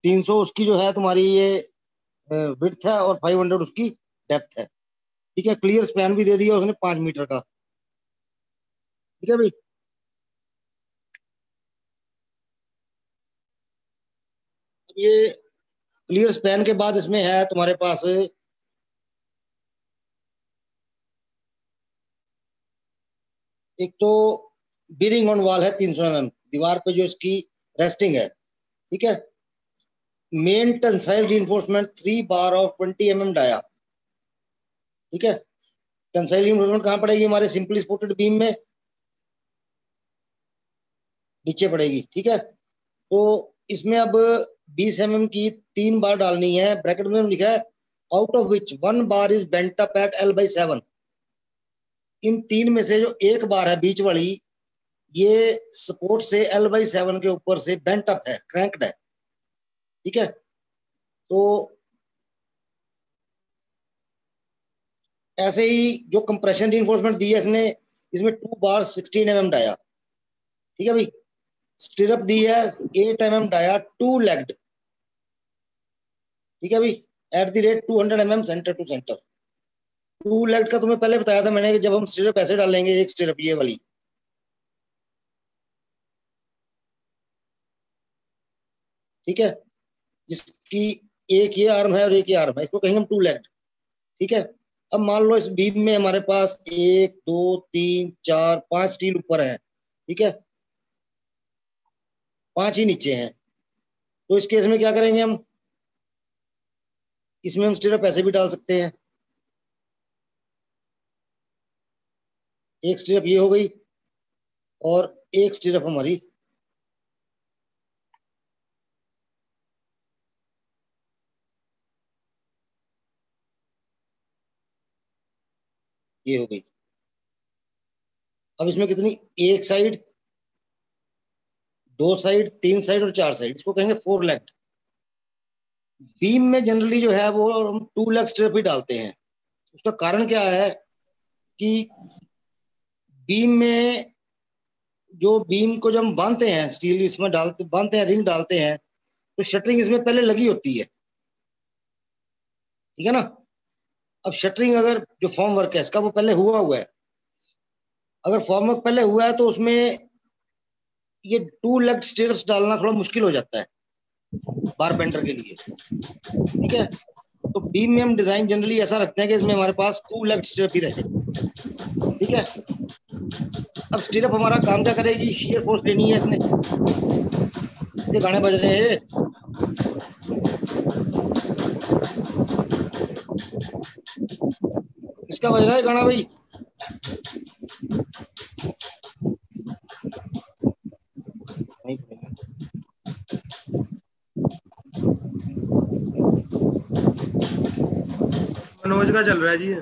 300 उसकी जो है तुम्हारी ये विड्थ है और 500 उसकी डेप्थ है। ठीक है, क्लियर स्पैन भी दे दिया उसने 5 मीटर का। ठीक है भाई। अब ये क्लियर स्पैन के बाद इसमें है तुम्हारे पास एक तो बीरिंग ऑन वॉल है 300 mm दीवार पे जो इसकी रेस्टिंग है। ठीक है। Main tensile reinforcement 3 bar of 20 mm dia. ठीक है। टेंसाइल reinforcement कहाँ पड़ेगी हमारे सिंपली सपोर्टेड बीम में, नीचे पड़ेगी। ठीक है। तो इसमें अब 20 mm की 3 बार डालनी है। ब्रैकेट में लिखा है out of which 1 bar is bent up at L/7। इन 3 में से जो एक बार है बीच वाली, ये सपोर्ट से L/7 के ऊपर से बेंट अप है, क्रैंक्ड है। ठीक है। तो ऐसे ही जो कंप्रेशन रिइंफोर्समेंट दी है इसने, इसमें 2 बार 16 mm डाया। ठीक है भाई। स्टिरअप दी है 8 mm डाया 2 लेग्ड। ठीक है भाई। At the rate 200 mm centre to centre. 2 legged का तुम्हें पहले बताया था मैंने कि जब हम स्टिरअप ऐसे डालेंगे, एक स्टिरअप ये वाली, ठीक है, जिसकी एक ये आर्म है और एक ये आर्म है, इसको कहेंगे हम 2 लेग्ड। ठीक है। अब मान लो इस बीम में हमारे पास 1 2 3 4 5 स्टील ऊपर है। ठीक है। 5 ही नीचे हैं। तो इस केस में क्या करेंगे हम, इसमें हम स्टिरअप ऐसे भी डाल सकते हैं। एक स्टिरअप ये हो गई और एक स्टिरअप हमारी ये हो गई। अब इसमें कितनी, एक साइड, 2 साइड, 3 साइड और 4 साइड, इसको कहेंगे 4 लेग। बीम में जनरली जो है वो हम 2 लेग स्ट्रिप ही डालते हैं। उसका कारण क्या है कि बीम में जो बीम को जब हम बांधते हैं, स्टील इसमें डालते बांधते हैं, रिंग डालते हैं, तो शटरिंग इसमें पहले लगी होती है। ठीक है ना। अब शटरिंग अगर जो फॉर्म वर्क है इसका वो पहले हुआ हुआ है, अगर फॉर्म वर्क पहले हुआ है तो उसमें ये 2 लेग स्टिरप्स डालना थोड़ा मुश्किल हो जाता है बार बेंडर के लिए। ठीक है। तो बीम में हम डिजाइन जनरली ऐसा रखते हैं कि इसमें हमारे पास 2 लेग स्टिरप ही रहे। ठीक है। अब स्टिरप हमारा काम क्या करेगी, शेयर फोर्स लेनी है इसने। इसके गाने बज रहे हैं। किसका बज रहा है गाना भाई? नहीं पड़ेगा। मनोज का चल रहा है जी। है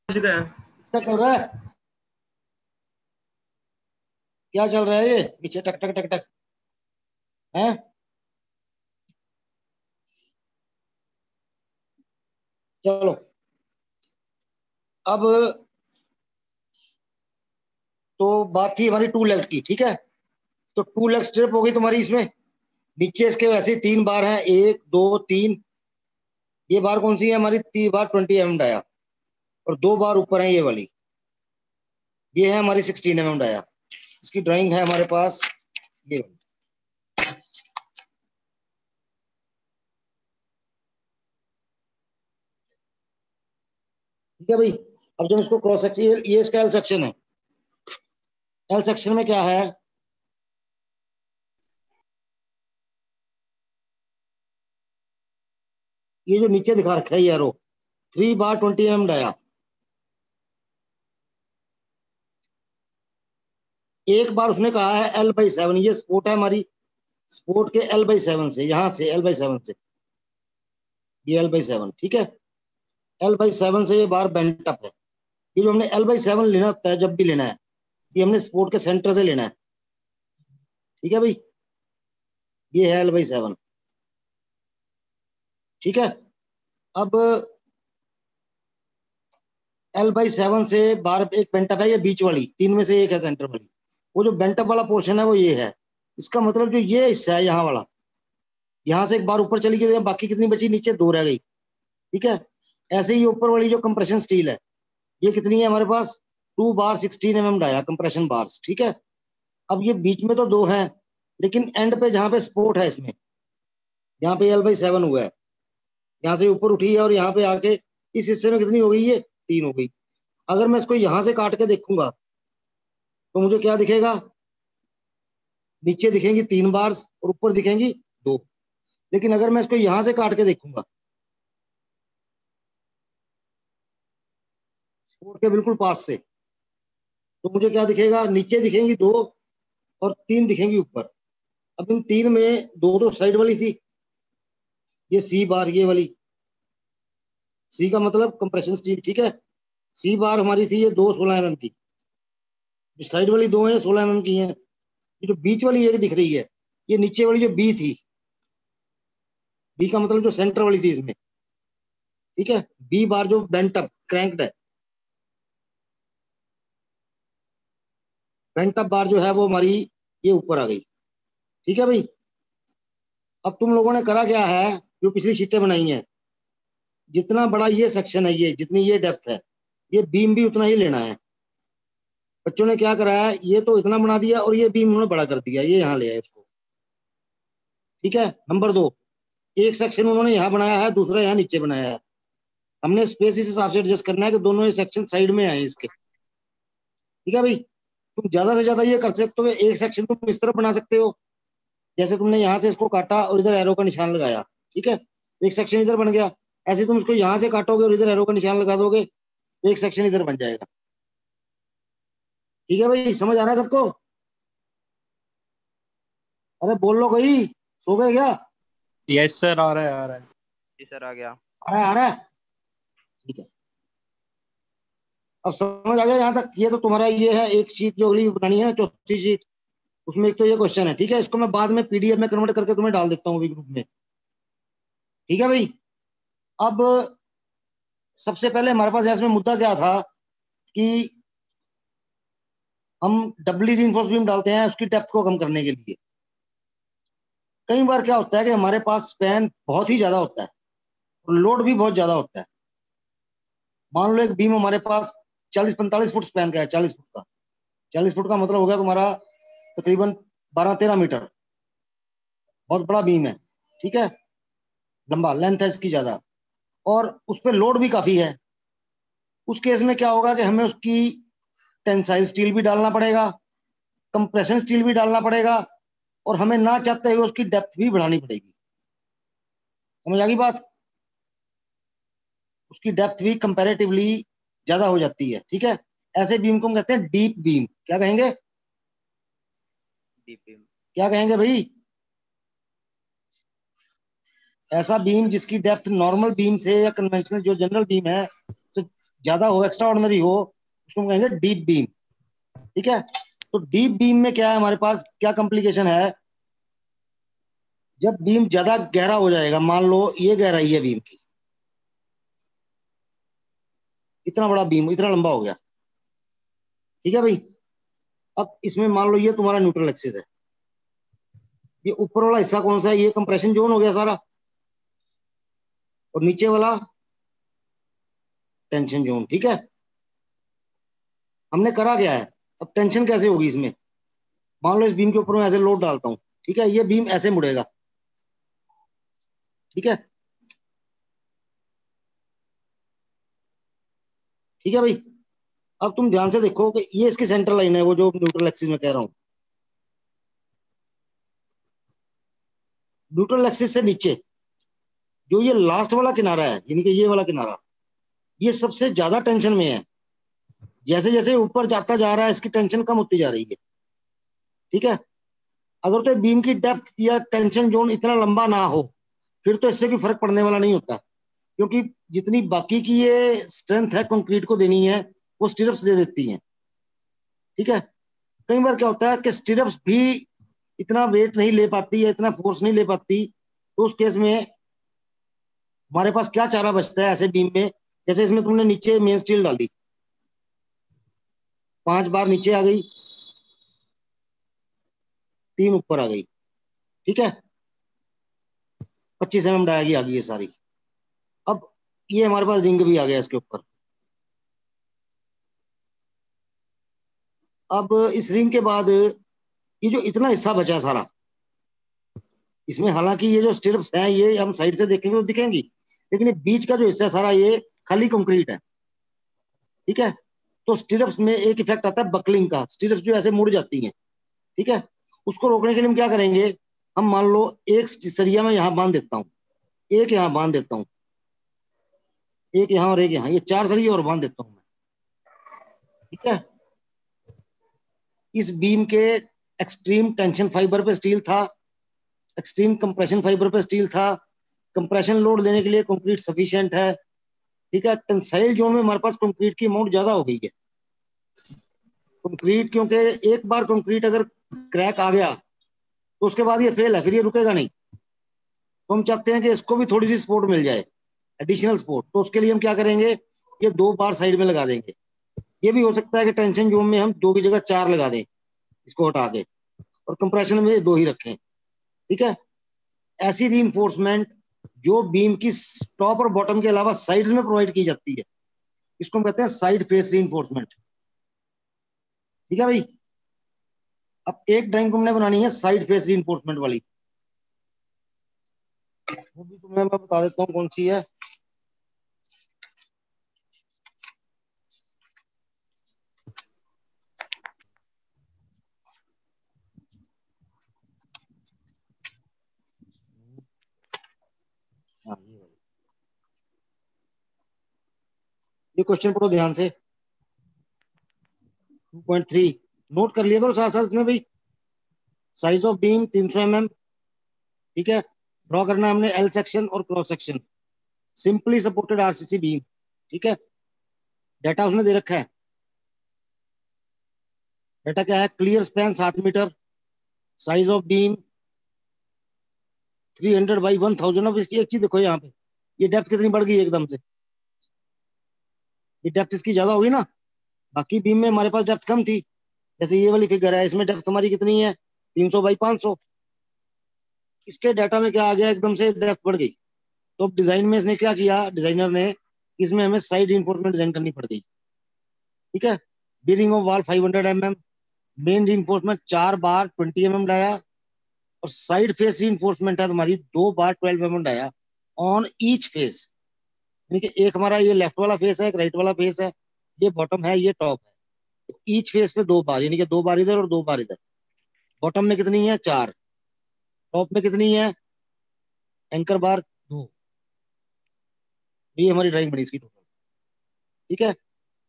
मनोज का है। इसका चल रहा है, क्या चल रहा है ये पीछे टक टक टक टक है? चलो। अब तो बात थी हमारी 2 लेग की। ठीक है। तो 2 लेग स्ट्रिप हो गई तुम्हारी इसमें। नीचे इसके वैसे 3 बार हैं, 1 2 3। ये बार कौन सी है हमारी, 3 बार 20 mm डाया, और 2 बार ऊपर है ये वाली, ये है हमारी 16 mm डाया। इसकी ड्राइंग है हमारे पास ये वाली। ठीक है भाई। अब जब इसको क्रॉस सेक्शन, ये इसका एल सेक्शन है। एल सेक्शन में क्या है, ये जो नीचे दिखा रखा है ये एरो, 3 बार 20 mm डाया। एक बार उसने कहा है L/7, ये स्पोर्ट है हमारी, स्पोर्ट के L/7 से, यहां से L/7 से, ये L/7। ठीक है। L/7 से ये बार बेंट अप है। ये जो हमने L/7 लेना होता है जब भी लेना है, ये हमने स्पोर्ट के सेंटर से लेना है। ठीक है भाई। ये है L/7। ठीक है। अब L/7 से बार एक बेंटअप है, ये बीच वाली 3 में से एक है सेंटर वाली। वो जो बेंटअप वाला पोर्शन है वो ये है। इसका मतलब जो ये हिस्सा है यहाँ वाला, यहां से एक बार ऊपर चली गई, बाकी कितनी बची, नीचे 2 रह गई। ठीक है, ऐसे ही ऊपर वाली जो कंप्रेशन स्टील है ये कितनी है हमारे पास, 2 बार 16 mm डाया कंप्रेशन बार्स। ठीक है, अब ये बीच में तो 2 हैं, लेकिन एंड पे जहां पे सपोर्ट है इसमें, यहाँ पे L/7 हुआ है, यहाँ से ऊपर उठी है और यहाँ पे आके इस हिस्से में कितनी हो गई, ये 3 हो गई। अगर मैं इसको यहां से काट के देखूंगा तो मुझे क्या दिखेगा, नीचे दिखेंगी 3 बार्स और ऊपर दिखेंगी 2। लेकिन अगर मैं इसको यहां से काट के देखूंगा सपोर्ट के बिल्कुल पास से, तो मुझे क्या दिखेगा, नीचे दिखेंगी 2 और 3 दिखेंगी ऊपर। अब इन 3 में 2 तो साइड वाली थी, ये सी बार, ये वाली सी का मतलब कंप्रेशन स्टील। ठीक है, सी बार हमारी थी ये 2 16 mm की, जो साइड वाली 2 है 16 mm की हैं। ये जो बीच वाली एक दिख रही है, ये नीचे वाली जो बी थी, बी का मतलब जो सेंटर वाली थी इसमें। ठीक है, बी बार जो बेंट अप क्रैंक्ड है, बेंट अप बार जो है वो हमारी ये ऊपर आ गई। ठीक है भाई, अब तुम लोगों ने करा क्या है, जो पिछली शीटें बनाई हैं, जितना बड़ा ये सेक्शन है, ये जितनी ये डेप्थ है, ये बीम भी उतना ही लेना है। बच्चों ने क्या करा है, ये तो इतना बना दिया और ये बीम उन्होंने बड़ा कर दिया, ये यहाँ ले आए उसको। ठीक है, नंबर 2, एक सेक्शन उन्होंने यहाँ बनाया है, दूसरा यहाँ नीचे बनाया है। हमने स्पेस इस हिसाब से एडजस्ट करना है कि दोनों ये सेक्शन साइड में आए इसके। ठीक है भाई, तुम ज्यादा से ज्यादा ये कर सकते हो, एक सेक्शन तुम इस तरफ बना सकते हो, जैसे तुमने यहाँ से इसको काटा और इधर एरो का निशान लगाया। ठीक है, तो एक सेक्शन इधर बन गया। ऐसे तुम इसको यहाँ से काटोगे और इधर एरो का निशान लगा दोगे तो एक सेक्शन इधर बन जाएगा। ठीक है भाई, समझ आ रहा है सबको? अरे बोल लो कोई, सो गए क्या? यस सर, आ रहा है आ रहा है। जी सर, आ गया। आ रहा है, आ रहा है। ठीक है, अब समझ आ गया यहाँ तक। ये तो तुम्हारा ये है एक शीट जो अगली बनानी है ना, चौथी शीट, उसमें एक तो ये क्वेश्चन है। ठीक है, इसको मैं बाद में PDF में कन्वर्ट करके तुम्हें डाल देता हूँ अभी ग्रुप में। ठीक है भाई, अब सबसे पहले हमारे पास इसमें मुद्दा क्या था कि हम डबली रीइंफोर्स बीम डालते हैं उसकी डेप्थ को कम करने के लिए। कई बार क्या होता है कि हमारे पास स्पैन बहुत ही ज्यादा होता है और लोड भी बहुत ज्यादा होता है। मान लो एक बीम हमारे पास 40-45 फुट स्पैन का है, 40 फुट का। 40 फुट का मतलब हो गया तुम्हारा तकरीबन 12-13 मीटर, बहुत बड़ा बीम है। ठीक है, लंबा लेंथ है इसकी ज्यादा, और उस पर लोड भी काफी है। उस केस में क्या होगा कि हमें उसकी टेंसाइल स्टील भी डालना पड़ेगा, कंप्रेशन स्टील भी डालना पड़ेगा, और हमें ना चाहते हुए उसकी डेप्थ भी बढ़ानी पड़ेगी। समझ आ गई बात? उसकी डेप्थ भी कंपैरेटिवली ज्यादा हो जाती है। ठीक है, ऐसे बीम को हम कहते हैं डीप बीम। क्या कहेंगे? Deep beam. क्या कहेंगे भाई? ऐसा बीम जिसकी डेप्थ नॉर्मल बीम से या कन्वेंशनल जो जनरल बीम है उससे ज्यादा हो, एक्स्ट्रा ऑर्डिनरी हो, उसको हम कहेंगे डीप बीम। ठीक है, तो डीप बीम में क्या है, हमारे पास क्या कॉम्प्लिकेशन है, जब बीम ज्यादा गहरा हो जाएगा, मान लो ये गहराई है बीम की, इतना बड़ा बीम इतना लंबा हो गया। ठीक है भाई, अब इसमें मान लो ये तुम्हारा न्यूट्रल एक्सिस है, ये ऊपर वाला हिस्सा कौन सा है, ये कंप्रेशन जोन हो गया सारा, और नीचे वाला टेंशन जोन। ठीक है, हमने करा क्या है, अब टेंशन कैसे होगी इसमें, मान लो इस बीम के ऊपर मैं ऐसे लोड डालता हूं। ठीक है, ये बीम ऐसे मुड़ेगा। ठीक है, ठीक है भाई, अब तुम ध्यान से देखो कि ये इसकी सेंटर लाइन है, वो जो न्यूट्रल एक्सिस में कह रहा हूं। न्यूट्रल एक्सिस से नीचे जो ये लास्ट वाला किनारा है, यानी कि ये वाला किनारा, ये सबसे ज्यादा टेंशन में है। जैसे जैसे ऊपर जाता जा रहा है इसकी टेंशन कम होती जा रही है। ठीक है, अगर तो बीम की डेप्थ या टेंशन जोन इतना लंबा ना हो फिर तो इससे कोई फर्क पड़ने वाला नहीं होता, क्योंकि जितनी बाकी की ये स्ट्रेंथ है कंक्रीट को देनी है वो स्टिरप्स दे देती हैं। ठीक है, कई बार क्या होता है कि स्टिरप्स भी इतना वेट नहीं ले पाती है, इतना फोर्स नहीं ले पाती, तो उस केस में हमारे पास क्या चारा बचता है ऐसे बीम में, जैसे इसमें तुमने नीचे मेन स्टील डाली, 5 बार नीचे आ गई, 3 ऊपर आ गई। ठीक है, 25 mm डाया की आ गई है सारी। अब ये हमारे पास रिंग भी आ गया इसके ऊपर। अब इस रिंग के बाद ये जो इतना हिस्सा बचा है सारा, इसमें हालांकि ये जो स्टिरप्स हैं ये हम साइड से देखेंगे तो दिखेंगी, लेकिन ये बीच का जो हिस्सा है सारा ये खाली कंक्रीट है। ठीक है, तो स्टिरप्स में एक इफेक्ट आता है बकलिंग का, स्टिरप्स जो ऐसे मुड़ जाती हैं। ठीक है, उसको रोकने के लिए हम क्या करेंगे, हम मान लो एक सरिया में यहां बांध देता हूँ, एक यहां बांध देता हूँ, एक यहां और एक यहां, ये 4 सरिये और बांध देता हूँ मैं। ठीक है, इस बीम के एक्सट्रीम टेंशन फाइबर पे स्टील था, एक्सट्रीम कंप्रेशन फाइबर पे स्टील था, कंप्रेशन लोड देने के लिए कंक्रीट सफिशिएंट है। ठीक है, टेंसाइल जोन में हमारे पास कंक्रीट की अमाउंट ज्यादा हो गई है। कंक्रीट क्योंकि एक बार कंक्रीट अगर क्रैक आ गया तो उसके बाद ये फेल है, फिर ये रुकेगा नहीं। तो हम चाहते हैं कि इसको भी थोड़ी सी सपोर्ट मिल जाए, एडिशनल सपोर्ट। तो उसके लिए हम क्या करेंगे, ये 2 बार साइड में लगा देंगे। ये भी हो सकता है कि टेंशन जोन में हम 2 की जगह 4 लगा दें, इसको हटा के, और कंप्रेशन में 2 ही रखें। ठीक है, ऐसी रीइंफोर्समेंट जो बीम की टॉप और बॉटम के अलावा साइड्स में प्रोवाइड की जाती है, इसको हम कहते हैं साइड फेस रीइंफोर्समेंट। ठीक है भाई, अब एक ड्राइंग तुमने बनानी है साइड फेस रीइंफोर्समेंट वाली, वो भी तुम्हें मैं बता देता हूँ कौन सी है। हाँ, ये क्वेश्चन पढ़ो ध्यान से, 2.3 नोट कर लिया करो साथ साथ में भाई। Size of beam 300 mm। ठीक है, ड्रॉ करना है हमने एल सेक्शन और cross section, simply supported RCC beam. ठीक है, डाटा उसने दे रखा है। डाटा क्या है, clear span 7 metre, size of beam 300/1000। अब इसकी एक चीज देखो यहाँ पे, ये डेप्थ कितनी बढ़ गई एकदम से, ये डेप्थ इसकी ज्यादा होगी ना। बाकी बीम में हमारे पास डेप्थ कम थी, जैसे ये वाली फिगर है, इसमें डेप्थ हमारी कितनी है, 300/500। इसके डाटा में क्या आ गया, एकदम से डेप्थ बढ़ गई। तो अब डिजाइन में इसने क्या किया, डिजाइनर ने, इसमें हमें साइड इन्फोर्समेंट डिजाइन करनी पड़ गई। ठीक है, bearing of wall 500 mm, main reinforcement 4 bar 20 mm dia, और साइड फेस रीइंफोर्समेंट है तुम्हारी 2 bar 12 mm dia on each face. यानी कि एक हमारा ये लेफ्ट वाला फेस है, एक राइट वाला फेस है, ये बॉटम है, ये टॉप है। तो ईच फेस पे 2 बार, यानी कि 2 बार इधर और 2 बार इधर। बॉटम में कितनी है, 4। टॉप में कितनी है, एंकर बार 2। ये हमारी ड्राइंग बनी इसकी टोटल। ठीक है,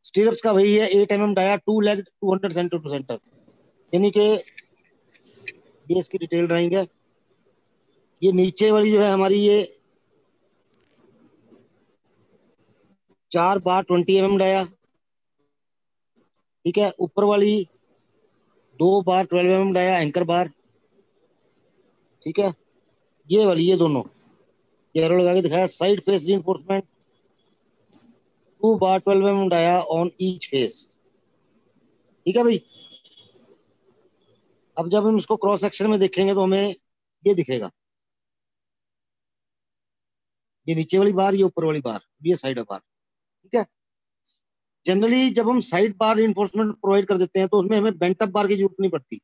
स्टीरअप्स का वही है, 8 mm dia, 2 leg 200 centre to centre. यानी कि ये इसकी डिटेल ड्राइंग है। ये नीचे वाली जो है हमारी, ये 4 बार 20 mm डाया। ठीक है, ऊपर वाली 2 बार 12 mm डाया एंकर बार। ठीक है, ये वाली, ये दोनों, ये एरो लगा के दिखाया, side face reinforcement 2 bar 12 mm dia on each face. ठीक है भाई, अब जब हम इसको क्रॉस सेक्शन में देखेंगे तो हमें ये दिखेगा, ये नीचे वाली बार, ये ऊपर वाली बार, ये साइड बार। ठीक है, जनरली जब हम साइड बार रीइंफोर्समेंट प्रोवाइड कर देते हैं तो उसमें हमें बेंट अप बार की जरूरत नहीं पड़ती।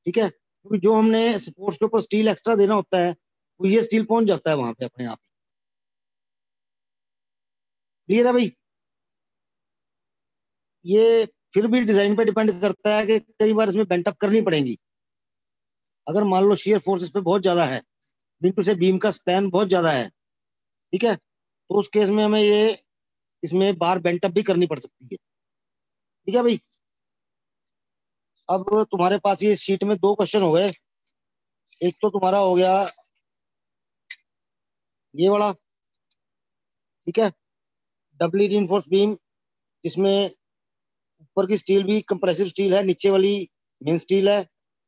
ठीक है, क्योंकि जो हमने सपोर्ट्स के ऊपर स्टील एक्स्ट्रा देना होता है, वो ये स्टील पहुंच जाता है वहां पे अपने आप। क्लियर है भाई, ये फिर भी डिजाइन पे डिपेंड करता है कि कई बार इसमें बेंट अप करनी पड़ेगी। अगर मान लो शेयर फोर्स इस पे बहुत ज्यादा है, बिंटू से बीम का स्पैन बहुत ज्यादा है, ठीक है, तो उस केस में हमें ये इसमें बार बेंट अप भी करनी पड़ सकती है। ठीक है भाई, अब तुम्हारे पास ये शीट में 2 क्वेश्चन हो गए। एक तो तुम्हारा हो गया ये वाला, ठीक है, डबली रीइंफोर्स बीम, जिसमें ऊपर की स्टील भी कंप्रेसिव स्टील है, नीचे वाली मेन स्टील है,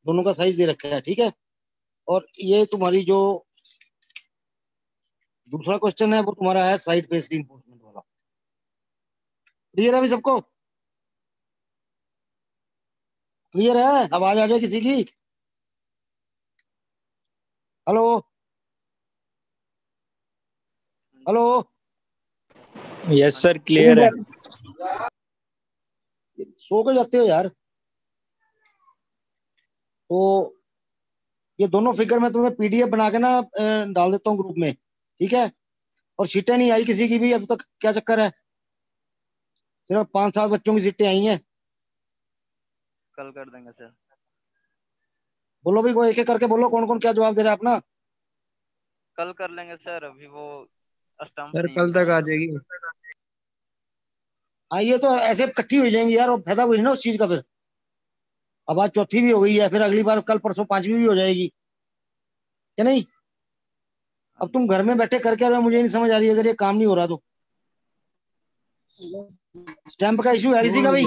दोनों का साइज दे रखा है। ठीक है, और ये तुम्हारी जो दूसरा क्वेश्चन है वो तुम्हारा है साइड फेस रीइंफोर्समेंट वाला। क्लियर है अभी सबको, क्लियर है, आवाज आ जाए किसी की, hello. Hello. Yes sir, clear है। सो के जाते हो यार। तो ये दोनों फिगर मैं तुम्हें पीडीएफ बना के ना डाल देता हूँ ग्रुप में, ठीक है। और सीटें नहीं आई किसी की भी अभी तक, क्या चक्कर है? सिर्फ 5-7 बच्चों की सीटें आई हैं। कल कर देंगे सर। बोलो भी, कोई एक एक करके बोलो कौन कौन क्या जवाब दे रहा है अपना। कल कर लेंगे सर, अभी वो स्टम्प सर नहीं कल मिला तक है। आ जाएगी। आइए तो ऐसे इकट्ठी हो जाएंगी यार, और फायदा कुछ ना उस चीज का फिर। अब आज चौथी भी हो गई है, फिर अगली बार कल परसों पांचवी भी हो जाएगी, क्या नहीं? हाँ अब जी तुम घर में बैठे करके रहे हो, मुझे नहीं समझ आ रही है, अगर ये काम नहीं हो रहा तो। स्टैंप का इशू है किसी का भाई?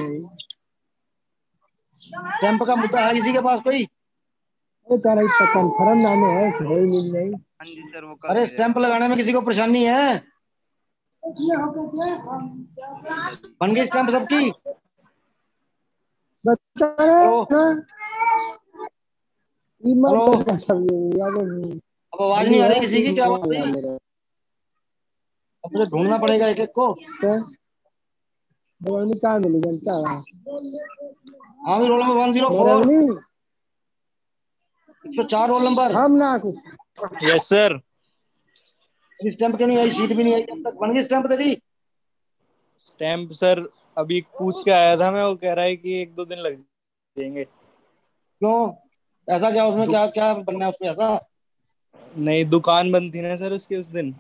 स्टैंप का मुद्दा है किसी के पास कोई? तारा कंफर्म नामे है सही मिल जाएगी। हाँ जी सर, वो कल अरे मिलेगा। स्टैंप लगाने में किसी को परेशानी है? बन गई स्टैंप सबकी? बता हेलो। रहे हेलो। ईमानदारी का सब ये याद है। अब आवाज अभी नहीं आ है रही किसी की, क्या बात ईमान हुई? मेरा अब मुझे ढूंढना पड़ेगा एक एक को। तो बोलने का मिल जानता है हाँ भी, रोल नंबर मेरा 104, नहीं 104 रोल नंबर। हम ना कुछ यस सर। स्टैंप क्यों नहीं आई? सीट भी नहीं आई अब तक। बन गई स्टैंप तेरी? स्टैम्प सर अभी पूछ के आया था मैं, वो कह रहा है कि 1-2 दिन लग जाएंगे। क्यों? ऐसा क्या उसमें, दु, क्या क्या बनना है उसमें ऐसा? नहीं, दुकान बंद थी ना सर उसकी उस दिन।